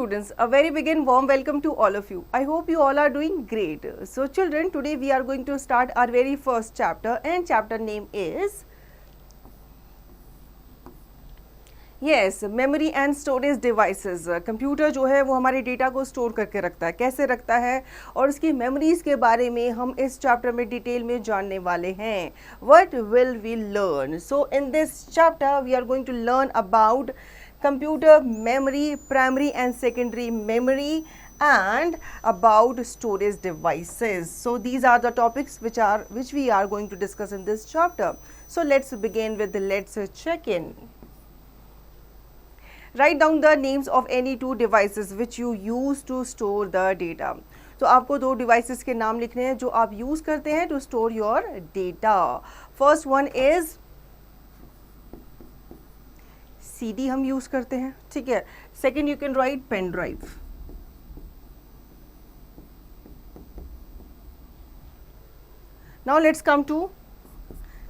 students, a very big and warm welcome to all of you. I hope you all are doing great. So children, today we are going to start our very first chapter and chapter name is memory and storage devices. Computer जो है वो हमारे data को store करके रखता है. कैसे रखता है और उसकी मेमोरीज के बारे में हम इस चैप्टर में डिटेल में जानने वाले हैं. What will we learn? So in this chapter we are going to learn about computer memory, primary and secondary memory, and about storage devices. So these are the topics which we are going to discuss in this chapter. So let's begin with let's check in. Write down the names of any two devices which you use to store the data. तो आपको दो devices के नाम लिखने हैं जो आप use करते हैं to store your data. First one is CD हम यूज करते हैं, ठीक है. Second you can write pen drive. Now let's come to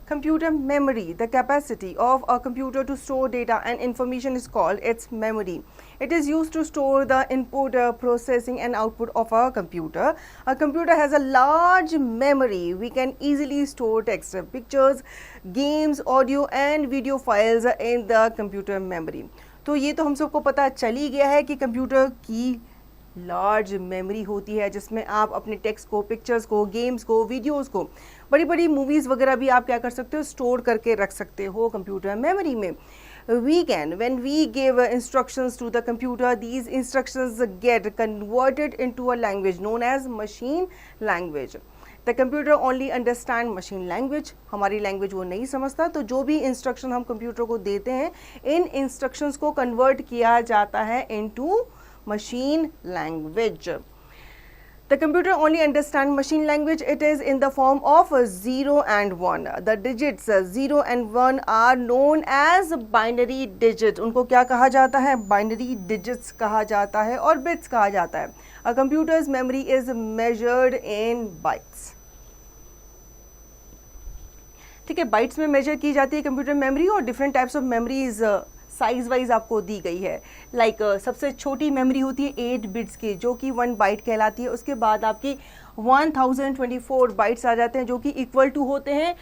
computer memory. The capacity of a computer to store data and information is called its memory. It is used to store the input, processing and output of a computer. A computer has a large memory. We can easily store text, pictures, games, audio and video files in the computer memory. तो ये तो हम सबको पता चल ही गया है कि कंप्यूटर की लार्ज मेमोरी होती है जिसमें आप अपने टेक्स्ट को, पिक्चर्स को, गेम्स को, वीडियोस को, बड़ी बड़ी मूवीज़ वगैरह भी आप क्या कर सकते हो, स्टोर करके रख सकते हो कंप्यूटर मेमोरी में. We can, when we give instructions to the computer, these instructions get converted into a language known as machine language. The computer only understand machine language. हमारी लैंग्वेज वो नहीं समझता, तो जो भी इंस्ट्रक्शन हम कंप्यूटर को देते हैं इन इंस्ट्रक्शंस को कन्वर्ट किया जाता है into machine language. The computer only understands machine language. It is in the form of 0 and 1. The digits 0 and 1 are known as binary digits. उनको क्या कहा जाता है? Binary digits कहा जाता है और bits कहा जाता है. A computer's memory is measured in bytes. ठीक है, बाइट्स में मेजर की जाती है कंप्यूटर मेमोरी और different types of memories size wise आपको दी गई है. लाइक सबसे छोटी मेमोरी होती है 8 बिट्स की जो कि 1 बाइट कहलाती है. उसके बाद आपकी 1024 बाइट्स आ जाते हैं जो कि इक्वल टू होते हैं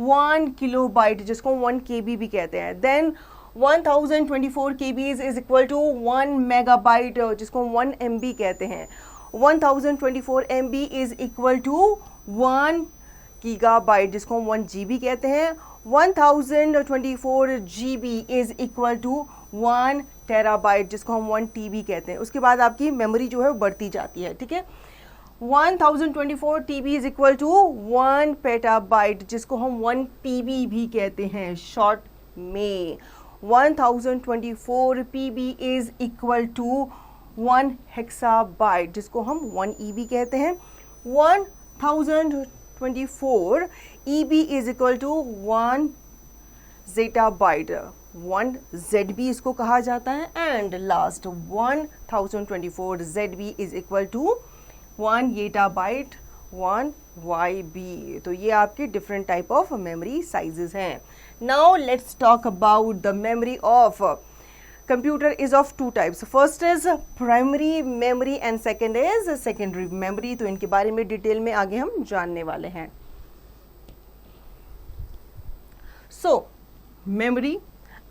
1 किलो बाइट जिसको 1 KB भी कहते हैं. Then 1024 KBs is equal to 1 megabyte जिसको 1 MB कहते हैं. 1024 MB is equal to 1 gigabyte जिसको 1 GB कहते हैं. 1024 GB is equal to 1 terabyte जिसको हम 1 TB कहते हैं. उसके बाद आपकी मेमोरी जो है वो बढ़ती जाती है, ठीक है. 1024 TB is equal to 1 petabyte जिसको हम 1 PB भी कहते हैं शॉर्ट में. 1024 PB is equal to 1 exabyte जिसको हम 1 EB कहते हैं. 1024 EB is equal to 1 zettabyte, 1 ZB इसको कहा जाता है. And last 1024 ZB is equal to 1 yettabyte, 1 YB. तो ये आपके different type of memory sizes हैं. Now let's talk about the memory of computer is of two types. First is primary memory and second is secondary memory. तो इनके बारे में detail में आगे हम जानने वाले हैं. सो मेमोरी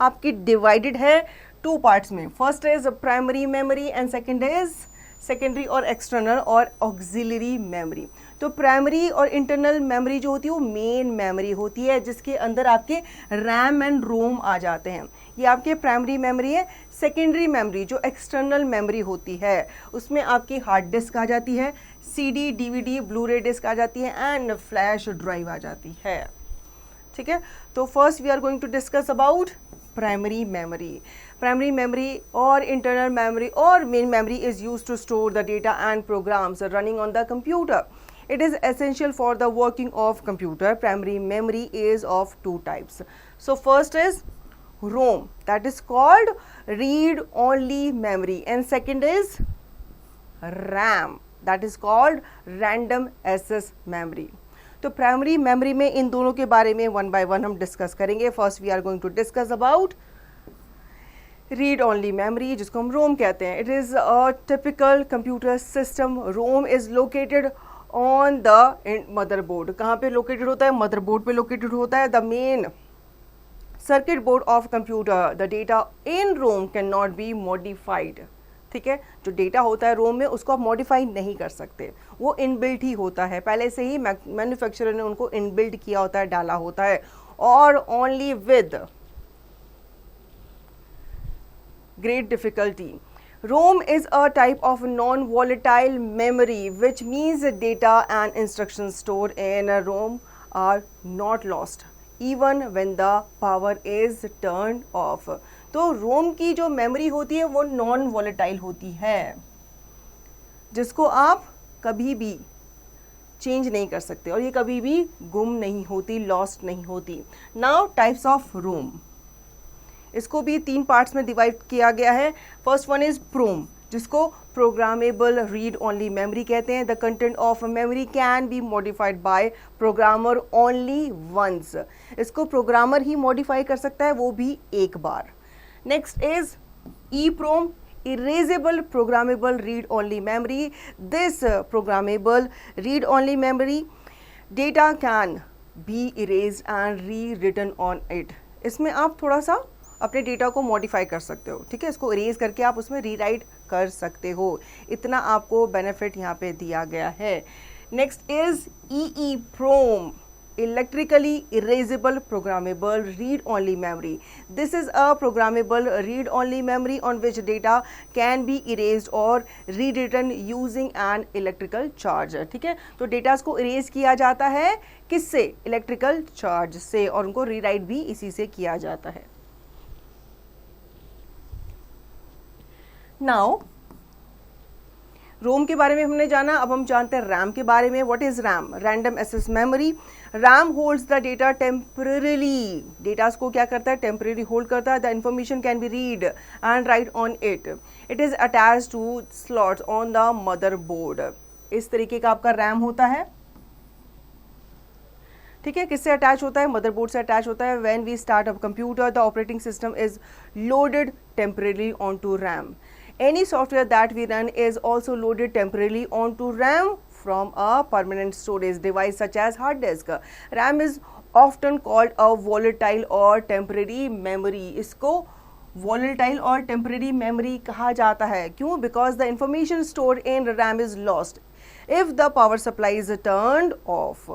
आपकी डिवाइडेड है 2 पार्ट्स में. First is primary memory and second is secondary और एक्सटर्नल और ऑक्सिलरी मेमोरी. तो प्राइमरी और इंटरनल मेमोरी जो होती है वो मेन मेमोरी होती है जिसके अंदर आपके रैम एंड रोम आ जाते हैं. ये आपके प्राइमरी मेमोरी है. सेकेंडरी मेमोरी जो एक्सटर्नल मेमोरी होती है उसमें आपकी हार्ड डिस्क आ जाती है, CD, DVD, ब्लूरे डिस्क आ जाती है एंड फ्लैश ड्राइव आ जाती है, ठीक है. तो first we are going to discuss about primary memory. Primary memory और इंटरनल मेमोरी और main memory is used to store the data and programs running on the computer. It is essential for the working of computer. Primary memory is of 2 types. So first is ROM, that is called read only memory, and second is RAM, that is called random access memory. तो primary memory में इन दोनों के बारे में 1 by 1 हम discuss करेंगे. First we are going to discuss about read only memory, जिसको हम रोम कहते हैं, it is a typical computer system. ROM is located on the motherboard. कहाँ पे लोकेटेड होता है? मदरबोर्ड पे लोकेटेड होता है. The main circuit board of computer. The data in ROM can not be modified. ठीक है, जो डेटा होता है रोम में उसको आप मॉडिफाई नहीं कर सकते, वो इनबिल्ट ही होता है, पहले से ही मैन्युफैक्चरर ने उनको इनबिल्ट किया होता है, डाला होता है. और only with great difficulty. ROM is a type of non-volatile memory, which means data and instructions stored in ROM are not lost even when the power is turned off. तो ROM की जो मेमोरी होती है वो non volatile होती है, जिसको आप कभी भी चेंज नहीं कर सकते और ये कभी भी गुम नहीं होती, लॉस्ट नहीं होती. Now types of ROM. इसको भी 3 पार्ट्स में डिवाइड किया गया है. फर्स्ट वन इज प्रोम, जिसको प्रोग्रामेबल रीड ओनली मेमोरी कहते हैं. The content of memory can be modified by programmer only once. इसको प्रोग्रामर ही मॉडिफाई कर सकता है, वो भी एक बार. Next is EPROM, erasable programmable read only memory. This programmable read only memory data can be erased and rewritten on it. इसमें आप थोड़ा सा अपने डेटा को मॉडिफाई कर सकते हो. ठीक है, इसको इरेज करके आप उसमें रीराइट कर सकते हो. इतना आपको बेनिफिट यहाँ पे दिया गया है. Next is EPROM, electrically erasable programmable read only memory. This is a programmable read only memory on which data can be erased और rewritten using an electrical charge. ठीक है, तो डेटास को इरेज किया जाता है किससे? Electrical charge से, और उनको रीराइट भी इसी से किया जाता है. नाउ रोम के बारे में हमने जाना, अब हम जानते हैं रैम के बारे में. What is RAM? Random access memory. RAM holds the data temporarily. Datas को क्या करता है? टेम्पररी होल्ड करता है. The information can be read and write on it. It is attached to slots on the motherboard. इस तरीके का आपका रैम होता है. ठीक है, किससे अटैच होता है? मदरबोर्ड से अटैच होता है. When we start a computer the operating system is loaded temporary on to RAM. Any software that we run is also loaded temporarily onto RAM from a permanent storage device such as hard disk. RAM is often called a volatile or temporary memory. इसको volatile और temporary memory कहा जाता है. क्यों? Because the information stored in RAM is lost if the power supply is turned off.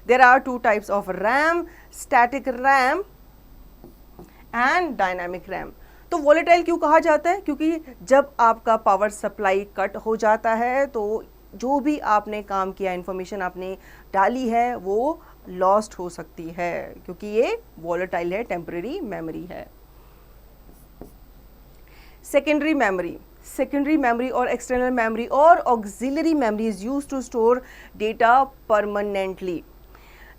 There are 2 types of RAM, static RAM and dynamic RAM. तो volatile क्यों कहा जाता है? क्योंकि जब आपका पावर सप्लाई कट हो जाता है तो जो भी आपने काम किया, इन्फॉर्मेशन आपने डाली है, वो लॉस्ट हो सकती है, क्योंकि ये वॉलेटाइल है, टेम्पररी मेमोरी है. Secondary memory. सेकेंडरी मेमोरी और एक्सटर्नल मेमोरी और auxiliary memory is used to store data permanently.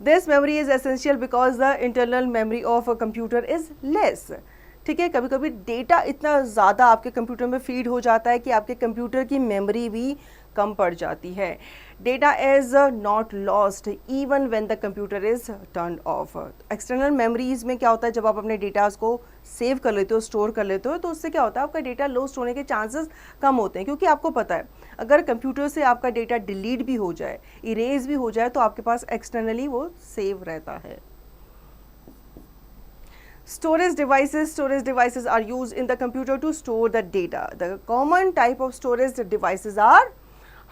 This memory is essential because the internal memory of a computer is less. ठीक है, कभी कभी डेटा इतना ज़्यादा आपके कंप्यूटर में फीड हो जाता है कि आपके कंप्यूटर की मेमोरी भी कम पड़ जाती है. Data is not lost even when the computer is turn off. External memories में क्या होता है? जब आप अपने डेटास को सेव कर लेते हो, स्टोर कर लेते हो, तो उससे क्या होता है? आपका डेटा लॉस्ट होने के चांसेस कम होते हैं, क्योंकि आपको पता है अगर कंप्यूटर से आपका डेटा डिलीट भी हो जाए, इरेज भी हो जाए, तो आपके पास एक्सटर्नली वो सेव रहता है. Storage devices are used in the computer to store the data. The common type of storage devices are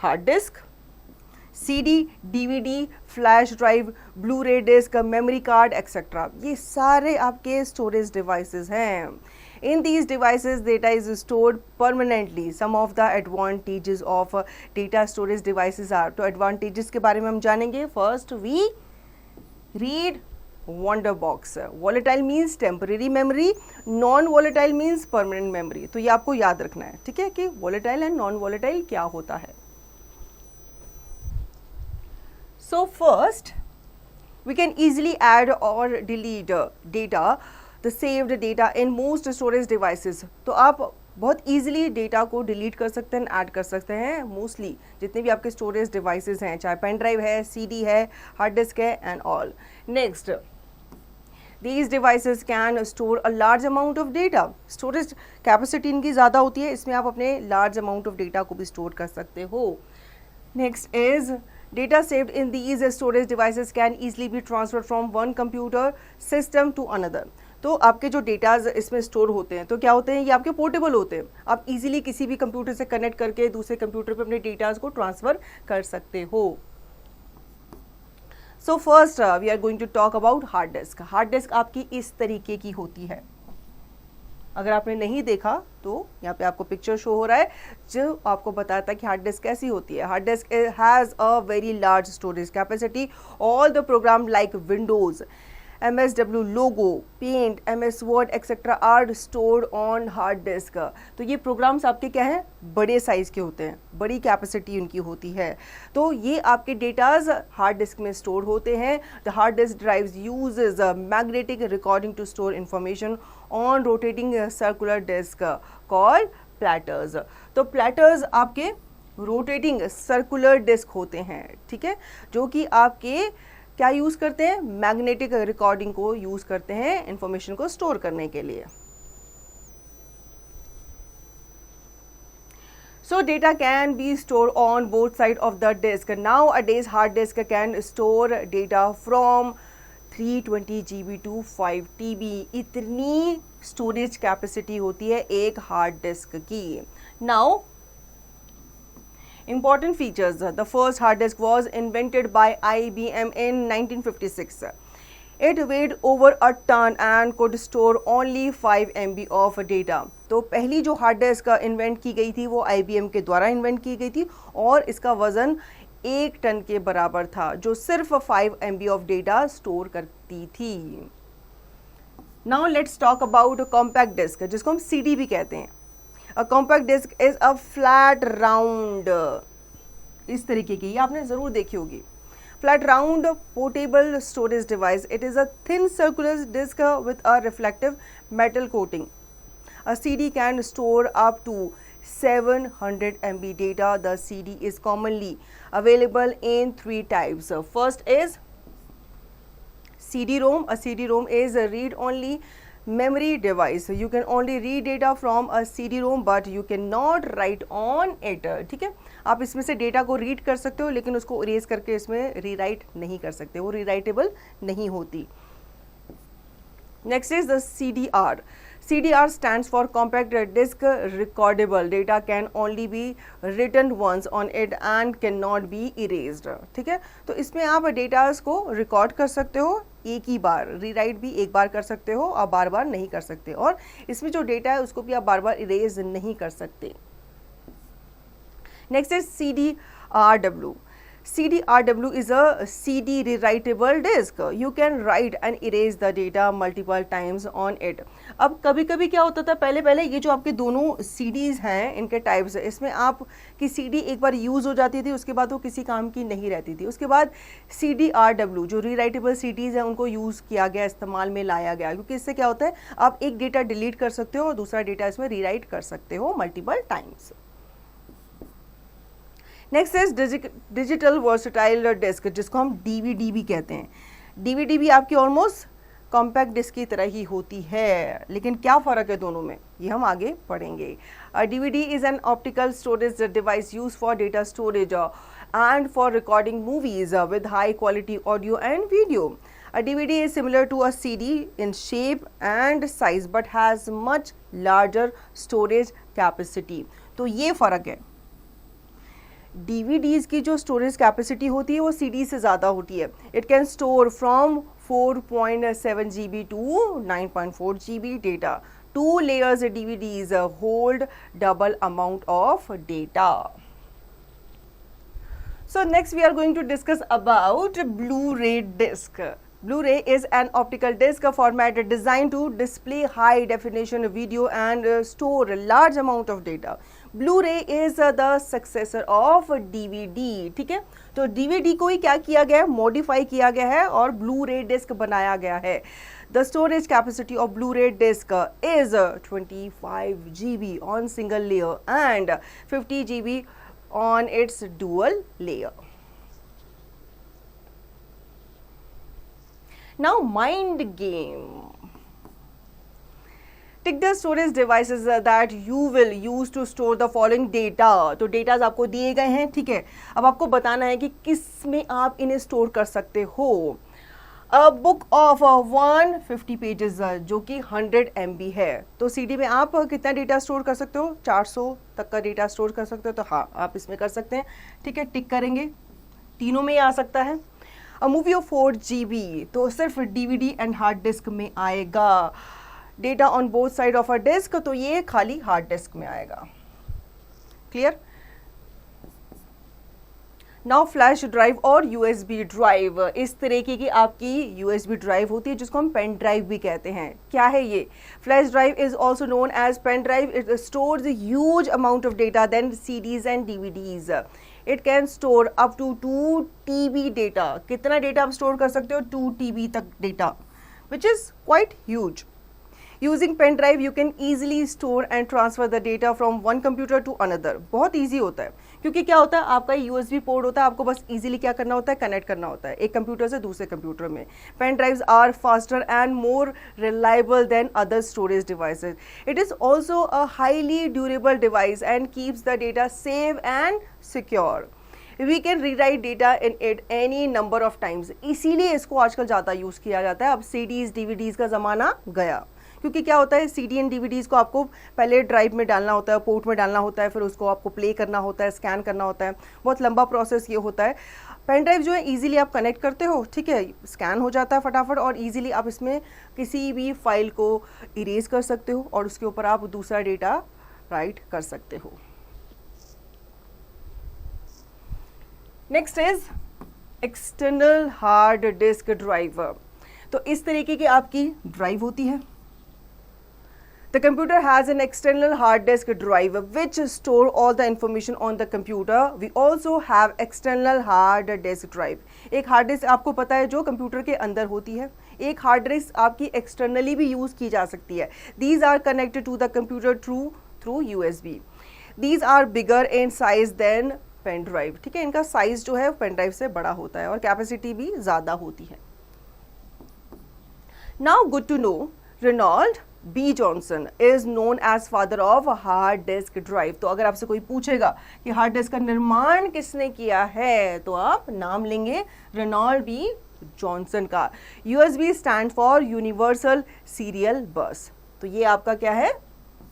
hard disk, CD, DVD, flash drive, Blu-ray disc, memory card, etc. ये सारे आपके storage devices हैं. In these devices, data is stored permanently. Some of the advantages of data storage devices are. तो advantages के बारे में हम जानेंगे. First, we read wonder box. Volatile means temporary memory, non volatile means permanent memory. तो ये आपको याद रखना है. ठीक है, कि वॉलेटाइल एंड नॉन वॉलेटाइल क्या होता है. So first we can easily add और delete data, the saved data in most storage devices. तो आप बहुत ईजिली डेटा को डिलीट कर सकते हैं, ऐड कर सकते हैं मोस्टली जितने भी आपके स्टोरेज डिवाइसेस हैं, चाहे पेन ड्राइव है, CD है, हार्ड डिस्क है and all. Next, These devices can store a large amount of data. Storage capacity इनकी ज़्यादा होती है, इसमें आप अपने large amount of data को भी store कर सकते हो. Next is data saved in these storage devices can easily be transferred from one computer system to another. तो आपके जो डेटाज इसमें स्टोर होते हैं तो क्या होते हैं, ये आपके पोर्टेबल होते हैं. आप इजीली किसी भी कंप्यूटर से कनेक्ट करके दूसरे कंप्यूटर पे अपने डेटाज को ट्रांसफ़र कर सकते हो. So first we are going to talk about hard disk. Hard disk आपकी इस तरीके की होती है. अगर आपने नहीं देखा तो यहाँ पे आपको पिक्चर शो हो रहा है जो आपको बताता है कि हार्ड डिस्क कैसी होती है. Hard disk has a very large storage capacity. All the program like Windows, MSW logo, paint, MS Word etcetera are stored on hard disk. तो ये प्रोग्राम्स आपके क्या हैं, बड़े साइज़ के होते हैं, बड़ी कैपेसिटी उनकी होती है. तो ये आपके डेटाज हार्ड डिस्क में स्टोर होते हैं. The hard disk drives uses magnetic recording to store information on rotating circular disk called platters. तो प्लैटर्स आपके रोटेटिंग सर्कुलर डिस्क होते हैं, ठीक है, जो कि आपके क्या यूज़ करते हैं, मैग्नेटिक रिकॉर्डिंग को यूज़ करते हैं इंफॉर्मेशन को स्टोर करने के लिए. So data can be stored on both sides of the disk. Nowadays hard disk can store data from 320 GB to 5 TB. इतनी स्टोरेज कैपेसिटी होती है एक हार्ड डिस्क की. Now important features. The first hard disk was invented by IBM in 1956. It weighed over a ton and could store only 5 MB of data. तो पहली जो hard disk invent की गई थी वो IBM के द्वारा इन्वेंट की गई थी और इसका वजन 1 टन के बराबर था, जो सिर्फ 5 MB ऑफ डेटा स्टोर करती थी. Now let's talk about compact disk, जिसको हम CD भी कहते हैं. A compact disk is a flat round, इस तरीके की, ये आपने ज़रूर देखी होगी. Flat round portable storage device. It is a thin circular disk with a reflective metal coating. A CD can store up to 700 MB data. The CD is commonly available in 3 types. First is CD-ROM. A CD-ROM is a read-only memory device. You can only read data from a CD-ROM but you cannot write on it. ठीक है, आप इसमें से data को read कर सकते हो लेकिन उसको इरेज करके इसमें रीराइट नहीं कर सकते, वो रीराइटेबल नहीं होती. Next is the CDR. CDR stands for compact disk recordable. Data can only be written once on it and cannot be erased. ठीक है, तो इसमें आप डेटास को रिकॉर्ड कर सकते हो एक ही बार, रीराइट भी एक बार कर सकते हो और बार बार नहीं कर सकते, और इसमें जो डेटा है उसको भी आप बार बार इरेज नहीं कर सकते. Next is CDRW. CDRW is a CD rewritable disk. You can write and erase the data multiple times on it. अब कभी कभी क्या होता था, पहले ये जो आपके दोनों CDs हैं इनके टाइप्स है, इसमें आप की CD एक बार यूज़ हो जाती थी, उसके बाद वो किसी काम की नहीं रहती थी. उसके बाद CDRW जो रीराइटेबल CDs हैं उनको यूज़ किया गया, इस्तेमाल में लाया गया, क्योंकि इससे क्या होता है आप एक डेटा डिलीट कर सकते हो और दूसरा डेटा इसमें रीराइट कर सकते हो multiple times. Next is digital versatile disk, जिसको हम DVD भी कहते हैं. DVD भी आपकी ऑलमोस्ट कॉम्पैक्ट डिस्क की तरह ही होती है, लेकिन क्या फ़र्क है दोनों में ये हम आगे पढ़ेंगे. DVD is an optical storage device use for data storage and for recording movies with high quality audio and video. A DVD is similar to a CD in shape and size but has much larger storage capacity. तो ये फ़र्क है. DVDs की जो storage capacity होती है वो CD से ज़्यादा होती है. It can store from 4.7 GB to 9.4 GB data. 2 layers DVDs hold double amount of data. So next we are going to discuss about Blu-ray disc. Blu-ray is an optical disc format designed to display high definition video and store a large amount of data. Blu-ray is the successor of DVD. ठीक है, तो DVD को ही क्या किया गया है, modify किया गया है और Blu-ray disc बनाया गया है. The storage capacity of Blu-ray disc is 25 GB on single layer and 50 GB on its dual layer. Now mind game. Tick the storage devices that you will use to store the following data. तो datas आपको दिए गए हैं, ठीक है. अब आपको बताना है कि किस में आप इन्हें स्टोर कर सकते हो. अ बुक ऑफ 150 पेजेस जो कि 100 MB है, तो CD में आप कितना डेटा स्टोर कर सकते हो? 400 तक का डेटा स्टोर कर सकते हो. तो हाँ, आप इसमें कर सकते हैं, ठीक है. टिक करेंगे, तीनों में आ सकता है. अ मूवी ऑफ 4 GB तो सिर्फ DVD एंड हार्ड डिस्क में आएगा. Data on both side of a disk तो ये खाली हार्ड डिस्क में आएगा. क्लियर? नाउ फ्लैश ड्राइव और USB ड्राइव, इस तरीके की आपकी USB ड्राइव होती है जिसको हम पेन ड्राइव भी कहते हैं. क्या है ये? Flash drive is also known as pen drive. It stores huge amount of data then CDs and DVDs. It can store up to 2 TB data. कितना डेटा आप स्टोर कर सकते हो? 2 TB तक data, which is quite huge. Using pen drive, you can easily store and transfer the data from one computer to another. बहुत easy होता है, क्योंकि क्या होता है, आपका USB पोर्ट होता है, आपको बस easily क्या करना होता है, कनेक्ट करना होता है एक कंप्यूटर से दूसरे कंप्यूटर में. Pen drives are faster and more reliable than other storage devices. It is also a highly durable device and keeps the data safe and secure. We can rewrite data in it any number of times. इसीलिए इसको आजकल ज़्यादा use किया जाता है. अब CDs, DVDs का ज़माना गया, क्योंकि क्या होता है, CD एंड DVDs को आपको पहले ड्राइव में डालना होता है, पोर्ट में डालना होता है, फिर उसको आपको प्ले करना होता है, स्कैन करना होता है, बहुत लंबा प्रोसेस ये होता है. पेन ड्राइव जो है इजीली आप कनेक्ट करते हो, ठीक है, स्कैन हो जाता है फटाफट और इजीली आप इसमें किसी भी फाइल को इरेज कर सकते हो और उसके ऊपर आप दूसरा डेटा राइट कर सकते हो. Next is external hard disk drive. तो इस तरीके की आपकी ड्राइव होती है. The computer has an external hard disk drive which store all the information on the computer. We also have external hard disk drive. एक हार्ड डिस्क आपको पता है जो कंप्यूटर के अंदर होती है. एक हार्ड डिस्क आपकी एक्सटर्नली भी यूज की जा सकती है. These are connected to the computer through USB. These are bigger in size than pen drive. ठीक है, इनका साइज जो है पेन ड्राइव से बड़ा होता है और कैपेसिटी भी ज़्यादा होती है. Now good to know, Reynold B. Johnson is known as father of hard disk drive. तो अगर आपसे कोई पूछेगा कि हार्ड डिस्क का निर्माण किसने किया है, तो आप नाम लेंगे रेनॉल्ड B. जॉनसन का. USB stand for universal serial बस. तो ये आपका क्या है,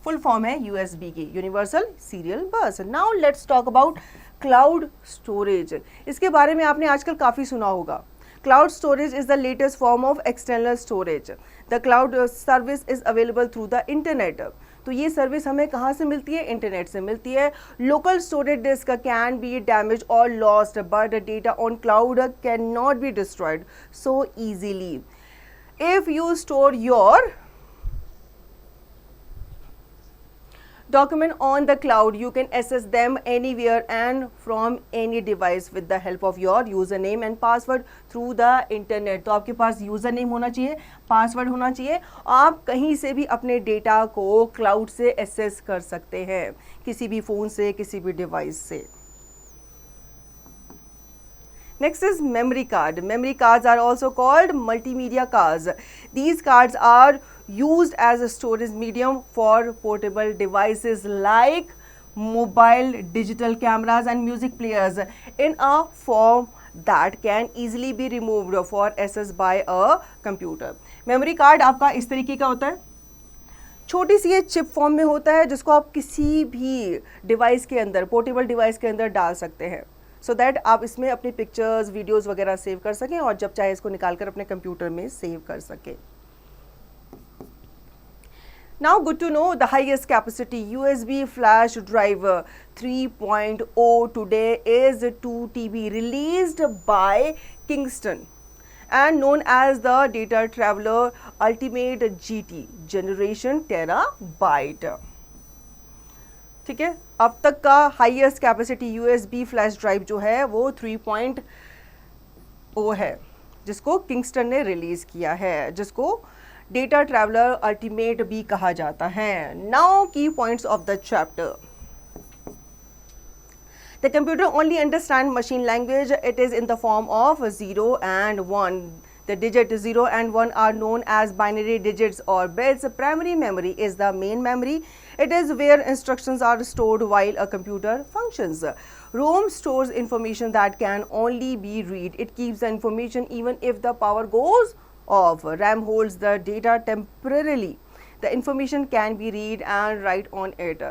फुल फॉर्म है USB की, यूनिवर्सल सीरियल बस. Now let's talk about cloud storage. इसके बारे में आपने आजकल काफ़ी सुना होगा. Cloud storage is the latest form of external storage. The cloud service is available through the internet. तो ये सर्विस हमें कहाँ से मिलती है? इंटरनेट से मिलती है. Local storage disk can be damaged or lost, but the data on cloud cannot be destroyed so easily. If you store your document on the cloud, you can access them anywhere and from any device with the help of your username and password through the internet. तो आपके पास user name होना चाहिए, password होना चाहिए. आप कहीं से भी अपने डेटा को क्लाउड से एक्सेस कर सकते हैं, किसी भी फ़ोन से, किसी भी डिवाइस से. Next is memory card. Memory cards are also called multimedia cards. These cards are used as a storage medium for portable devices like mobile, digital cameras and music players in a form that can easily be removed for access by a computer. Memory card आपका इस तरीके का होता है, छोटी सी ये chip form में होता है जिसको आप किसी भी डिवाइस के अंदर, पोर्टेबल डिवाइस के अंदर डाल सकते हैं, सो दैट आप इसमें अपनी पिक्चर्स, वीडियोस वगैरह सेव कर सकें और जब चाहे इसको निकाल कर अपने कंप्यूटर में सेव कर सकें. Now good to know, the highest capacity USB flash drive 3.0 today is 2 TB, released by Kingston and known as the Data Traveler Ultimate GT Generation Terabyte. ठीक है, अब तक का highest capacity USB flash drive जो है वो 3.0 है, जिसको किंगस्टन ने रिलीज किया है, जिसको डेटा ट्रैवलर अल्टीमेट भी कहा जाता है. नाउ की points of the chapter. The computer only understands machine language. It is in the form of 0 and 1. The digit 0 and 1 are known as binary digits or bits. Primary memory is the main memory. It is where instructions are stored while a computer functions. ROM stores information that can only be read. It keeps the information even if the power goes off. RAM holds the data temporarily. The information can be read and write on it.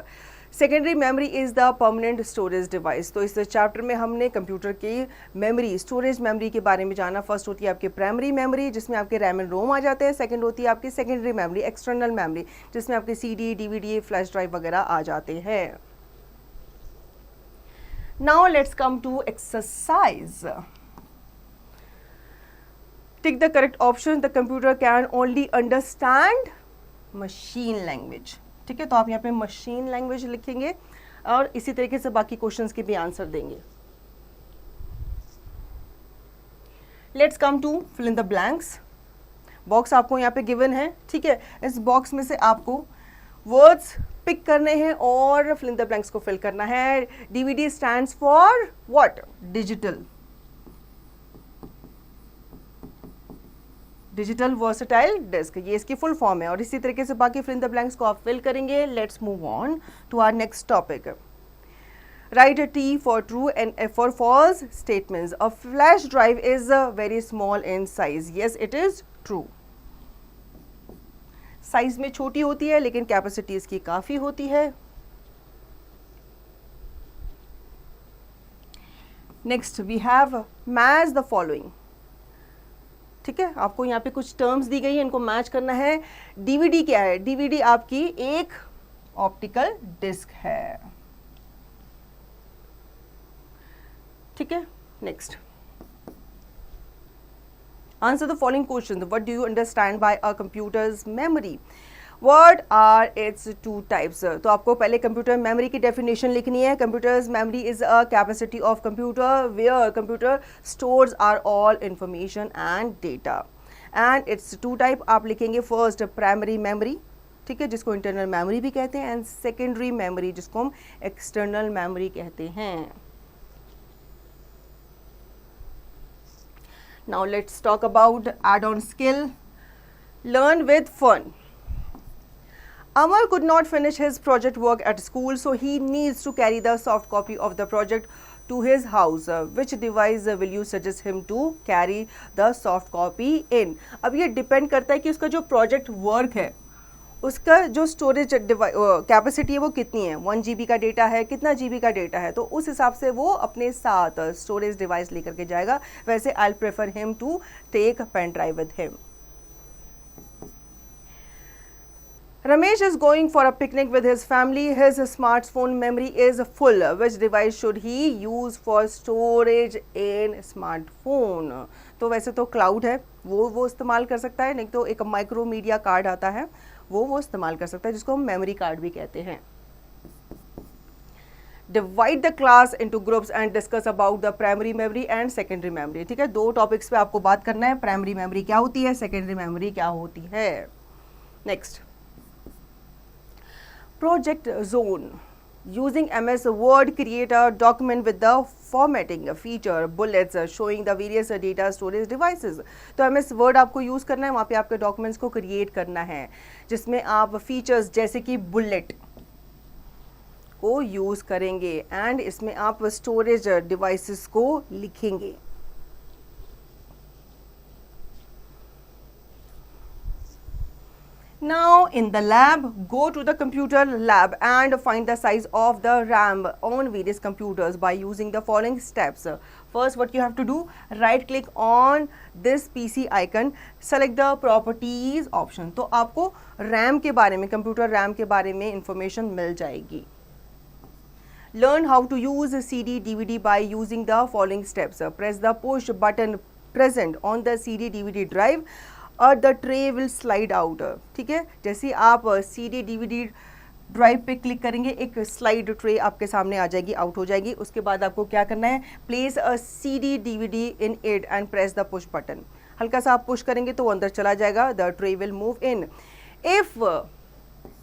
Secondary memory is the permanent storage device. तो इस chapter में हमने computer की memory, storage memory के बारे में जाना. First होती है आपकी प्राइमरी मेमोरी जिसमें आपके रैम एंड रोम आ जाते हैं. सेकंड होती है आपकी सेकेंडरी मेमोरी, एक्सटर्नल मेमोरी, जिसमें आपके CD, DVD, फ्लैश ड्राइव वगैरह आ जाते हैं. Now let's come to exercise. Tick the correct option. The computer can only understand machine language. ठीक है, तो आप यहाँ पे मशीन लैंग्वेज लिखेंगे और इसी तरीके से बाकी क्वेश्चंस के भी आंसर देंगे. Let's come to fill in the blanks. Box आपको यहाँ पे गिवन है. ठीक है, इस बॉक्स में से आपको वर्ड्स पिक करने हैं और फिल इन द ब्लैंक्स को फिल करना है. DVD stands for what? Digital. Digital versatile disk, ये इसकी फुल फॉर्म है. और इसी तरीके से बाकी फिल इन द ब्लैंक्स को आप फिल करेंगे. Let's move on to our next topic. Write T for true and F for false statements. A flash drive is very small in size. Yes, it is true. Size में छोटी होती है लेकिन capacity इसकी काफी होती है. Next we have match the following. ठीक है, आपको यहाँ पे कुछ टर्म्स दी गई है, इनको मैच करना है. DVD क्या है? DVD आपकी एक ऑप्टिकल डिस्क है. ठीक है, next. Answer the following question. What do you understand by a computers memory? What are its two types? तो आपको पहले कंप्यूटर मेमोरी की डेफिनेशन लिखनी है. Computers memory is a capacity of computer where computer stores are all information and data. And it's two type आप लिखेंगे. First primary memory, ठीक है, जिसको इंटरनल मेमोरी भी कहते हैं, एंड सेकेंडरी मेमोरी जिसको हम एक्सटर्नल मेमोरी कहते हैं. Now let's talk about add on skill. Learn with fun. Amar could not finish his project work at school, so he needs to carry the soft copy of the project to his house. Which device will you suggest him to carry the soft copy in? अब ये depend करता है कि उसका जो project work है उसका जो स्टोरेज कैपेसिटी है वो कितनी है. 1 GB का डेटा है, कितना GB का डेटा है, तो उस हिसाब से वो अपने साथ स्टोरेज डिवाइस लेकर के जाएगा. वैसे I prefer him to take pen drive with him. Ramesh is going for a picnic with his family. His smartphone memory is full. Which device should he use for storage in smartphone? तो वैसे तो cloud है, वो इस्तेमाल कर सकता है. नहीं तो एक माइक्रो मीडिया कार्ड आता है, वो इस्तेमाल कर सकता है, जिसको हम मेमोरी कार्ड भी कहते हैं. Divide the class into groups and discuss about the primary memory and secondary memory. ठीक है, दो टॉपिक्स पे आपको बात करना है. प्राइमरी मेमोरी क्या होती है, सेकेंडरी मेमोरी क्या होती है. Next. Project Zone. Using MS Word, create a document with the formatting feature, bullets showing the various data storage devices. तो MS Word आपको यूज़ करना है, वहाँ पे आपके डॉक्यूमेंट्स को क्रिएट करना है, जिसमें आप फीचर्स जैसे कि बुलेट को यूज़ करेंगे एंड इसमें आप स्टोरेज डिवाइसेस को लिखेंगे. Now in the lab, go to the computer lab and find the size of the RAM on various computers by using the following steps. First, what you have to do, right click on this PC icon, select the properties option. तो आपको RAM के बारे में, computer RAM के बारे में information मिल जाएगी. Learn how to use CD DVD by using the following steps. Press the push button present on the CD DVD drive और the tray will slide out. ठीक है, जैसे आप CD DVD ड्राइव पे क्लिक करेंगे एक slide tray आपके सामने आ जाएगी, आउट हो जाएगी. उसके बाद आपको क्या करना है, place a CD DVD in it and press the push button. हल्का सा आप पुश करेंगे तो वो अंदर चला जाएगा. The tray will move in. If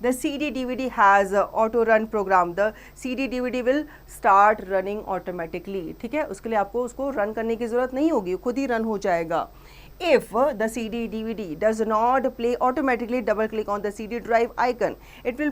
the CD DVD has auto run program, the CD DVD will start running automatically. ठीक है, उसके लिए आपको उसको रन करने की ज़रूरत नहीं होगी, खुद ही रन हो जाएगा. If the CD DVD does not play automatically, double click on the CD drive icon. It will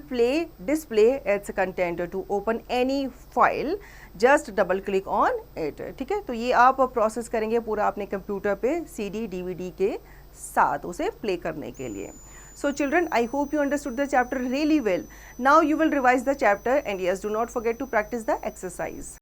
display its content. To open any file, just double click on it. ठीक है, तो ये आप प्रोसेस करेंगे पूरा अपने कंप्यूटर पे CD DVD के साथ उसे प्ले करने के लिए. So children, I hope you understood the chapter really well. Now you will revise the chapter, and yes, do not forget to practice the exercise.